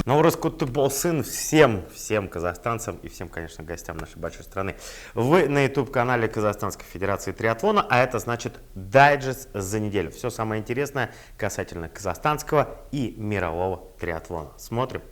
Наурыз Кутыболсын всем казахстанцам и всем, конечно, гостям нашей большой страны. Вы на YouTube-канале Казахстанской Федерации Триатлона, а это значит дайджест за неделю. Все самое интересное касательно казахстанского и мирового триатлона. Смотрим.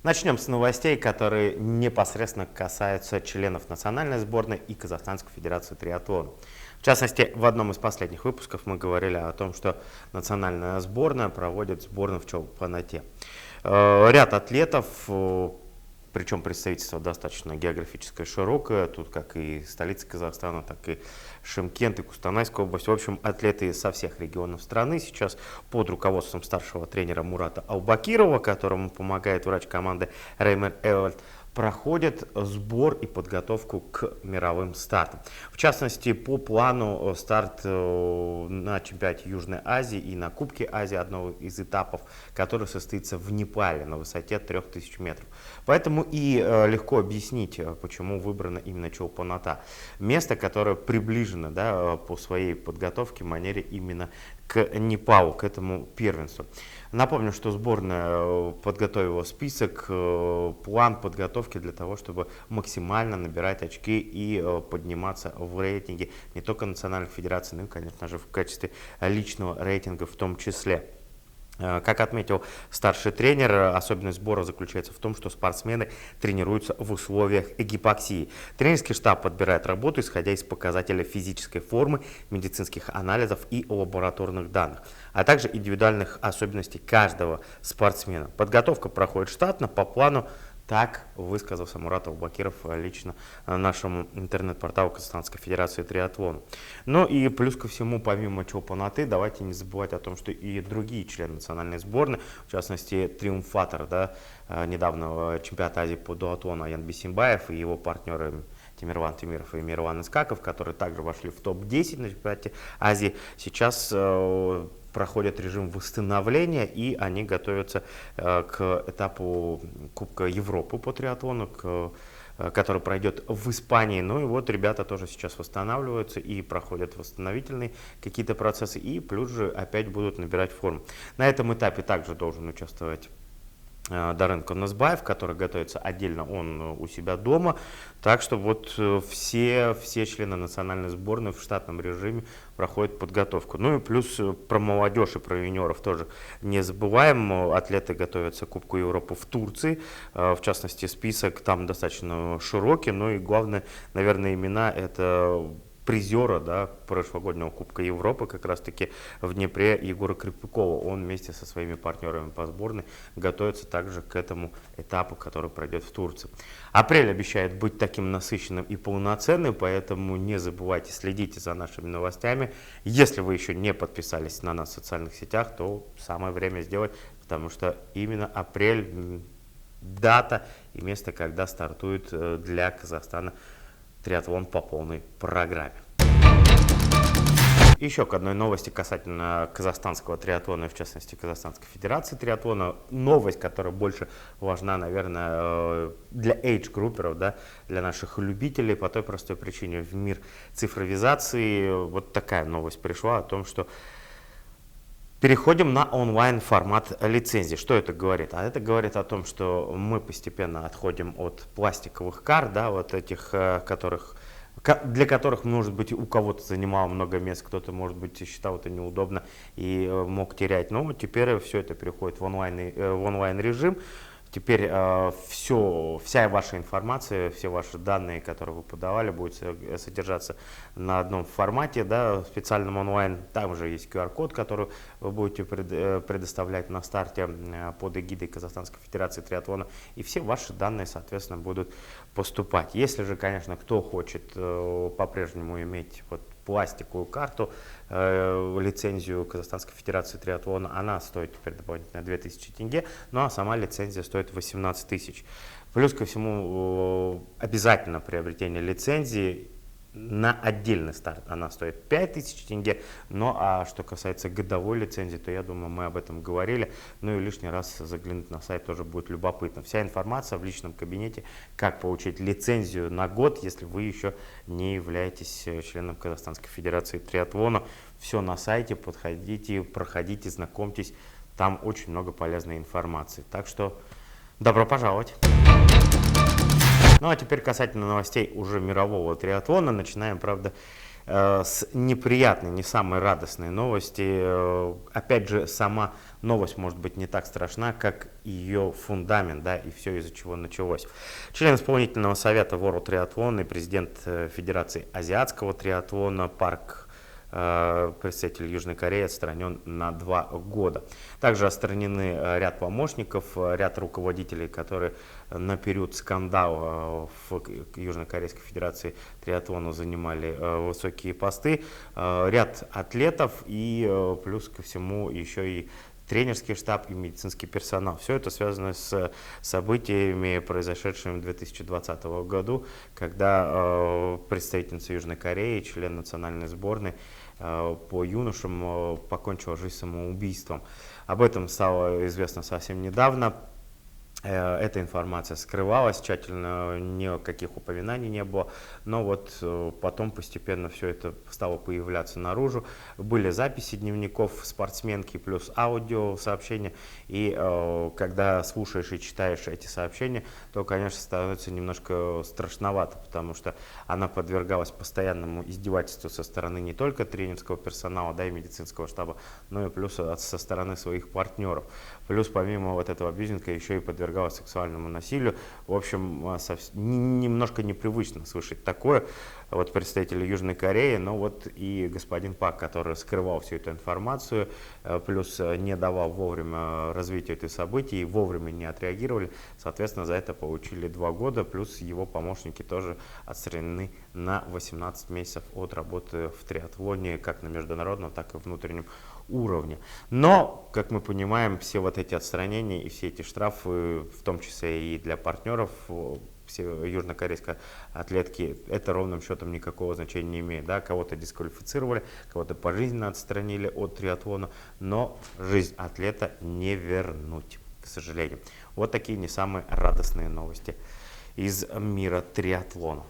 Начнем с новостей, которые непосредственно касаются членов национальной сборной и Казахстанской Федерации Триатлона. В частности, в одном из последних выпусков мы говорили о том, что национальная сборная проводит сборную в чемпионате. Ряд атлетов, причем представительство достаточно географическое широкое, тут как и столица Казахстана, так и Шымкент, и Кустанайская область. В общем, атлеты со всех регионов страны сейчас под руководством старшего тренера Мурата Аубакирова, которому помогает врач команды Реймер Эвальд, проходят сбор и подготовку к мировым стартам. В частности, по плану старт на чемпионате Южной Азии и на Кубке Азии, одного из этапов, который состоится в Непале на высоте 3000 метров. Поэтому и легко объяснить, почему выбрана именно Чолпан-Ата. Место, которое приближено, да, по своей подготовке, манере именно к Непалу, к этому первенству. Напомню, что сборная подготовила список, план подготовки для того, чтобы максимально набирать очки и подниматься в рейтинге не только национальных федераций, но и, конечно же, в качестве личного рейтинга в том числе. Как отметил старший тренер, особенность сбора заключается в том, что спортсмены тренируются в условиях гипоксии. Тренерский штаб подбирает работу, исходя из показателей физической формы, медицинских анализов и лабораторных данных, а также индивидуальных особенностей каждого спортсмена. Подготовка проходит штатно, по плану. Так высказался Мурат Аубакиров лично нашему интернет-порталу Казахстанской Федерации Триатлона. Ну и плюс ко всему, помимо Чолпан-Аты, давайте не забывать о том, что и другие члены национальной сборной, в частности, триумфатор, да, недавнего чемпионата Азии по дуатлону Аян Бисимбаев и его партнеры Тимирван Тимиров и Мирлан Искаков, которые также вошли в топ-10 на чемпионате Азии, сейчас проходят режим восстановления, и они готовятся к этапу Кубка Европы по триатлону, который пройдет в Испании. Ну и вот ребята тоже сейчас восстанавливаются и проходят восстановительные какие-то процессы, и плюс же опять будут набирать форму. На этом этапе также должен участвовать Дарен Конасбаев, который готовится отдельно, он у себя дома. Так что вот все члены национальной сборной в штатном режиме проходят подготовку. Ну и плюс про молодежь и про юниоров тоже не забываем. Атлеты готовятся к Кубку Европы в Турции. В частности, список там достаточно широкий. Ну и главное, наверное, имена — это призера, да, прошлогоднего Кубка Европы, как раз таки в Днепре, Егора Крепюкова. Он вместе со своими партнерами по сборной готовится также к этому этапу, который пройдет в Турции. Апрель обещает быть таким насыщенным и полноценным, поэтому не забывайте, следите за нашими новостями. Если вы еще не подписались на нас в социальных сетях, то самое время сделать, потому что именно апрель — дата и место, когда стартует для Казахстана триатлон по полной программе. Еще к одной новости касательно казахстанского триатлона, в частности Казахстанской Федерации Триатлона. Новость, которая больше важна, наверное, для эйдж-групперов, да, для наших любителей, по той простой причине: в мир цифровизации вот такая новость пришла о том, что переходим на онлайн-формат лицензии. Что это говорит? А это говорит о том, что мы постепенно отходим от пластиковых карт, да, вот этих, для которых, может быть, у кого-то занимало много мест, кто-то, может быть, считал это неудобно и мог терять. Но теперь все это переходит в онлайн-режим. Теперь вся ваша информация, все ваши данные, которые вы подавали, будут содержаться на одном формате, да, в специальном онлайн. Там же есть QR-код, который вы будете предоставлять на старте под эгидой Казахстанской Федерации Триатлона. И все ваши данные, соответственно, будут поступать. Если же, конечно, кто хочет по-прежнему иметь вот пластиковую карту, лицензию Казахстанской Федерации Триатлона, она стоит теперь дополнительно 2000 тенге, ну а сама лицензия стоит 18 тысяч. Плюс ко всему, обязательно приобретение лицензии на отдельный старт она стоит 5000 тенге. Ну а что касается годовой лицензии, то я думаю, мы об этом говорили. Ну и лишний раз заглянуть на сайт тоже будет любопытно. Вся информация в личном кабинете, как получить лицензию на год, если вы еще не являетесь членом Казахстанской Федерации Триатлона. Все на сайте, подходите, проходите, знакомьтесь. Там очень много полезной информации. Так что добро пожаловать! Ну а теперь касательно новостей уже мирового триатлона. Начинаем, правда, с неприятной, не самой радостной новости. Опять же, сама новость может быть не так страшна, как ее фундамент, да, и все, из-за чего началось. Член исполнительного совета World Triathlon и президент Федерации азиатского триатлона Парк, представитель Южной Кореи, отстранен на 2 года. Также отстранены ряд помощников, ряд руководителей, которые на период скандала в Южнокорейской Федерации триатлона занимали высокие посты, ряд атлетов и плюс ко всему еще и тренерский штаб и медицинский персонал. Все это связано с событиями, произошедшими в 2020 году, когда представительница Южной Кореи, член национальной сборной по юношам, покончила жизнь самоубийством. Об этом стало известно совсем недавно. Эта информация скрывалась тщательно, никаких упоминаний не было, но вот потом постепенно все это стало появляться наружу. Были записи дневников спортсменки плюс аудиосообщения, и когда слушаешь и читаешь эти сообщения, то, конечно, становится немножко страшновато, потому что она подвергалась постоянному издевательству со стороны не только тренерского персонала, да, и медицинского штаба, но и плюс со стороны своих партнеров. Плюс помимо вот этого бизнеса еще и подвергалась сексуальному насилию. В общем, немножко непривычно слышать такое от представителей Южной Кореи, но вот и господин Пак, который скрывал всю эту информацию, плюс не давал вовремя развитию этих событий, вовремя не отреагировали, соответственно, за это получили 2 года, плюс его помощники тоже отстранены на 18 месяцев от работы в триатлоне, как на международном, так и внутреннем уровне. Но, как мы понимаем, все вот эти отстранения и все эти штрафы, в том числе и для партнеров, все южнокорейской атлетки, это ровным счетом никакого значения не имеет. Да? Кого-то дисквалифицировали, кого-то пожизненно отстранили от триатлона, но жизнь атлета не вернуть, к сожалению. Вот такие не самые радостные новости из мира триатлона.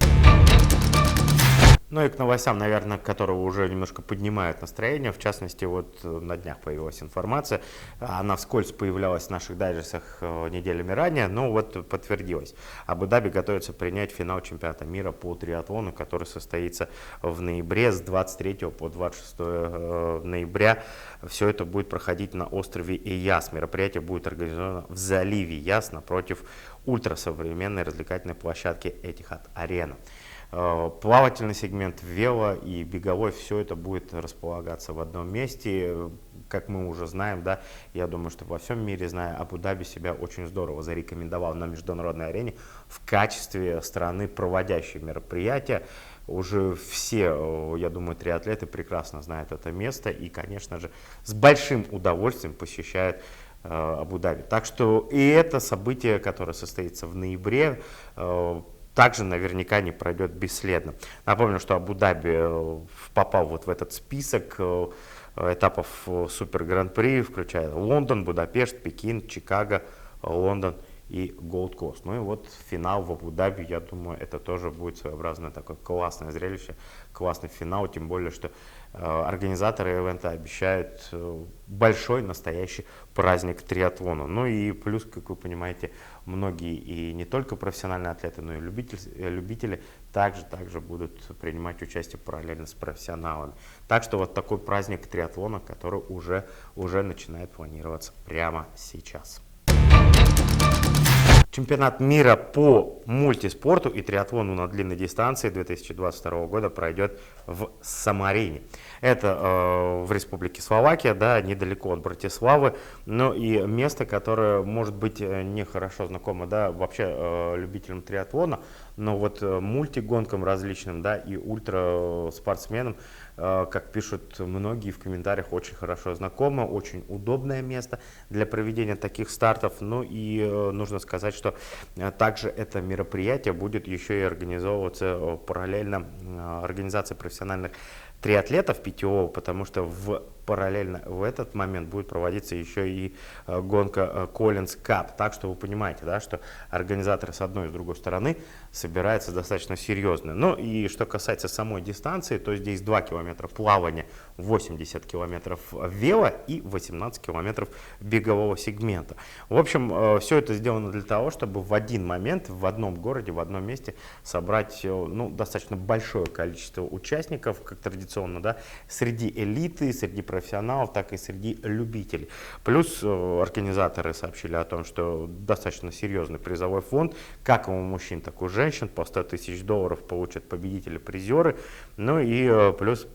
Ну и к новостям, наверное, которые уже немножко поднимают настроение. В частности, вот на днях появилась информация, она вскользь появлялась в наших дайджестах неделями ранее, но вот подтвердилась. Абу-Даби готовится принять финал чемпионата мира по триатлону, который состоится в ноябре с 23 по 26 ноября. Все это будет проходить на острове Ияс. Мероприятие будет организовано в заливе Яс напротив ультрасовременной развлекательной площадки Этихад-Арена. Плавательный сегмент, вело и беговой, все это будет располагаться в одном месте. Как мы уже знаем, да, я думаю, что во всем мире, зная, Абу-Даби себя очень здорово зарекомендовал на международной арене в качестве страны, проводящей мероприятия. Уже все, я думаю, триатлеты прекрасно знают это место и, конечно же, с большим удовольствием посещают Абу-Даби. Так что и это событие, которое состоится в ноябре, также наверняка не пройдет бесследно. Напомню, что Абу-Даби попал вот в этот список этапов Супер Гран-при, включая Лондон, Будапешт, Пекин, Чикаго, Лондон и Голд-Кост. Ну и вот финал в Абу-Даби, я думаю, это тоже будет своеобразное такое классное зрелище, классный финал, тем более, что организаторы ивента обещают большой настоящий праздник триатлона. Ну и плюс, как вы понимаете, многие и не только профессиональные атлеты, но и любители также будут принимать участие параллельно с профессионалами. Так что вот такой праздник триатлона, который уже начинает планироваться прямо сейчас. Чемпионат мира по мультиспорту и триатлону на длинной дистанции 2022 года пройдет в Самарине. Это в Республике Словакия, да, недалеко от Братиславы, но и место, которое может быть не хорошо знакомо, да, вообще любителям триатлона, но вот мультигонкам различным, да, и ультраспортсменам, как пишут многие в комментариях, очень хорошо знакомо, очень удобное место для проведения таких стартов. Ну и нужно сказать, что также это мероприятие будет еще и организовываться параллельно организации профессиональных триатлетов ПТО, потому что в параллельно в этот момент будет проводиться еще и гонка Collins Cup. Так что вы понимаете, да, что организаторы с одной и с другой стороны собираются достаточно серьезно. Ну и что касается самой дистанции, то здесь 2 километра плавания, 80 километров вело и 18 километров бегового сегмента. В общем, все это сделано для того, чтобы в один момент, в одном городе, в одном месте собрать достаточно большое количество участников, как традиционно, да, среди элиты, среди профессионалов, так и среди любителей. Плюс организаторы сообщили о том, что достаточно серьезный призовой фонд, как у мужчин, так и у женщин, по 100 тысяч долларов получат победители-призеры, ну и плюс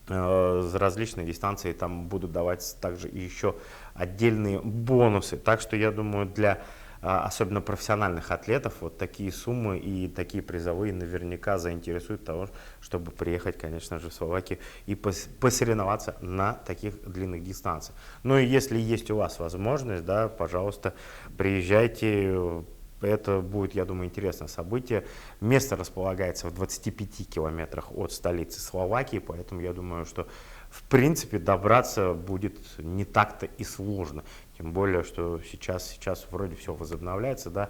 за различные дистанции там будут давать также еще отдельные бонусы. Так что я думаю, для особенно профессиональных атлетов вот такие суммы и такие призовые наверняка заинтересуют того, чтобы приехать, конечно же, в Словакию и посоревноваться на таких длинных дистанциях. Ну и если есть у вас возможность, да, пожалуйста, приезжайте. Это будет, я думаю, интересное событие. Место располагается в 25 километрах от столицы Словакии, поэтому я думаю, что в принципе добраться будет не так-то и сложно. Тем более, что сейчас вроде все возобновляется, да,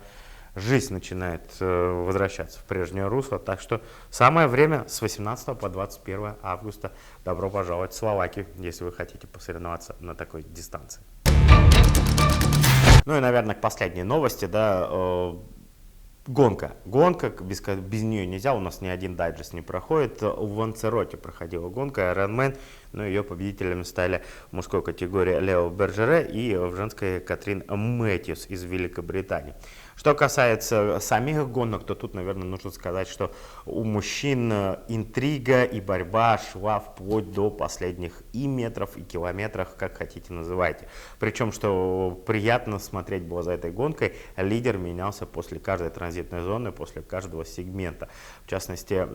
жизнь начинает возвращаться в прежнее русло. Так что самое время с 18 по 21 августа добро пожаловать в Словакию, если вы хотите посоревноваться на такой дистанции. Ну и, наверное, к последней новости, да, гонка, без нее нельзя, у нас ни один дайджест не проходит. В Лансероте проходила гонка Ironman, но ее победителями стали в мужской категории Лео Бержере и в женской Катрин Мэтьюс из Великобритании. Что касается самих гонок, то тут, наверное, нужно сказать, что у мужчин интрига и борьба шла вплоть до последних и метров, и километров, как хотите называйте. Причем, что приятно смотреть было за этой гонкой, лидер менялся после каждой транзитной зоны, после каждого сегмента. В частности,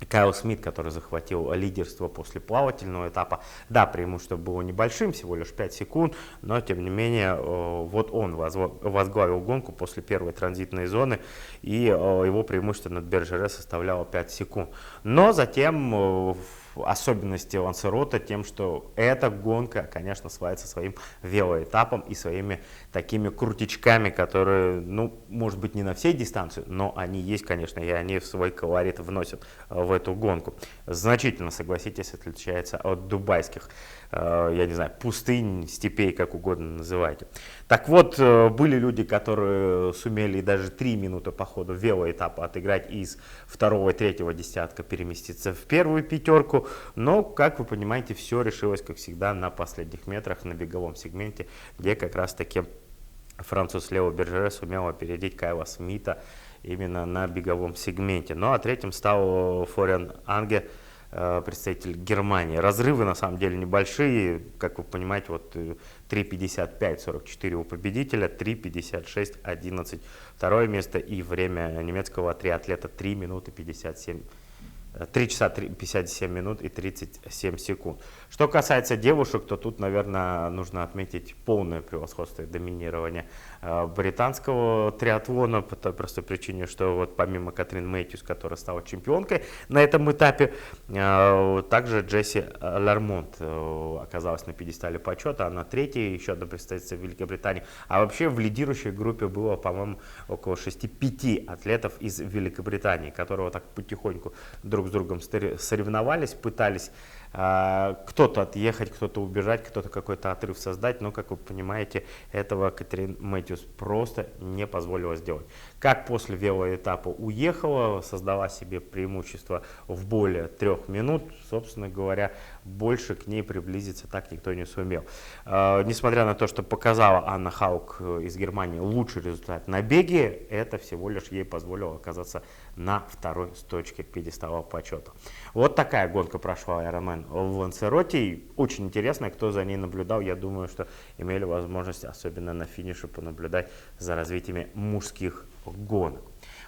Кайл Смит, который захватил лидерство после плавательного этапа, да, преимущество было небольшим, всего лишь 5 секунд, но тем не менее, вот он возглавил гонку после первой транзитной зоны, и его преимущество над Бержере составляло 5 секунд. Но затем особенности Лансерота тем, что эта гонка, конечно, славится своим велоэтапом и своими такими крутичками, которые, ну, может быть, не на всей дистанции, но они есть, конечно, и они в свой колорит вносят в эту гонку. Значительно, согласитесь, отличается от дубайских, я не знаю, пустынь, степей, как угодно называйте. Так вот, были люди, которые сумели даже 3 минуты по ходу велоэтапа отыграть из второго и третьего десятка, переместиться в первую пятерку, но, как вы понимаете, все решилось, как всегда, на последних метрах, на беговом сегменте, где как раз-таки француз Лео Бержере сумел опередить Кайла Смита именно на беговом сегменте. Ну а третьим стал Флориан Анге, представитель Германии. Разрывы на самом деле небольшие, как вы понимаете, вот 3:55:44 у победителя, 3:56:11 второе место, и время немецкого триатлета 3 часа 57 минут и 37 секунд. Что касается девушек, то тут, наверное, нужно отметить полное превосходство и доминирование британского триатлона, по той простой причине, что вот помимо Катрин Мэтьюс, которая стала чемпионкой на этом этапе, также Джесси Лермонт оказалась на пьедестале почета, она третья, еще одна представительница Великобритании. А вообще в лидирующей группе было, по-моему, около 6-5 атлетов из Великобритании, которые вот так потихоньку друг с другом соревновались, пытались кто-то отъехать, кто-то убежать, кто-то какой-то отрыв создать, но, как вы понимаете, этого Катрин Мэтьюс просто не позволила сделать. Как после велоэтапа уехала, создала себе преимущество в более 3 минут, собственно говоря, больше к ней приблизиться так никто не сумел. Несмотря на то, что показала Анна Хаук из Германии лучший результат на беге, это всего лишь ей позволило оказаться на второй строчке пьедестала почета. Вот такая гонка прошла Ironman в Лансероте. Очень интересно, кто за ней наблюдал. Я думаю, что имели возможность, особенно на финише, понаблюдать за развитием мужских гонок.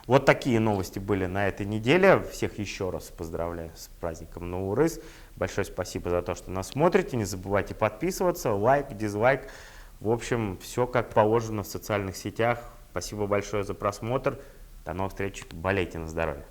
Вот такие новости были на этой неделе. Всех еще раз поздравляю с праздником Наурыз. Большое спасибо за то, что нас смотрите. Не забывайте подписываться, лайк, дизлайк. В общем, все как положено в социальных сетях. Спасибо большое за просмотр. До новых встреч. Болейте на здоровье.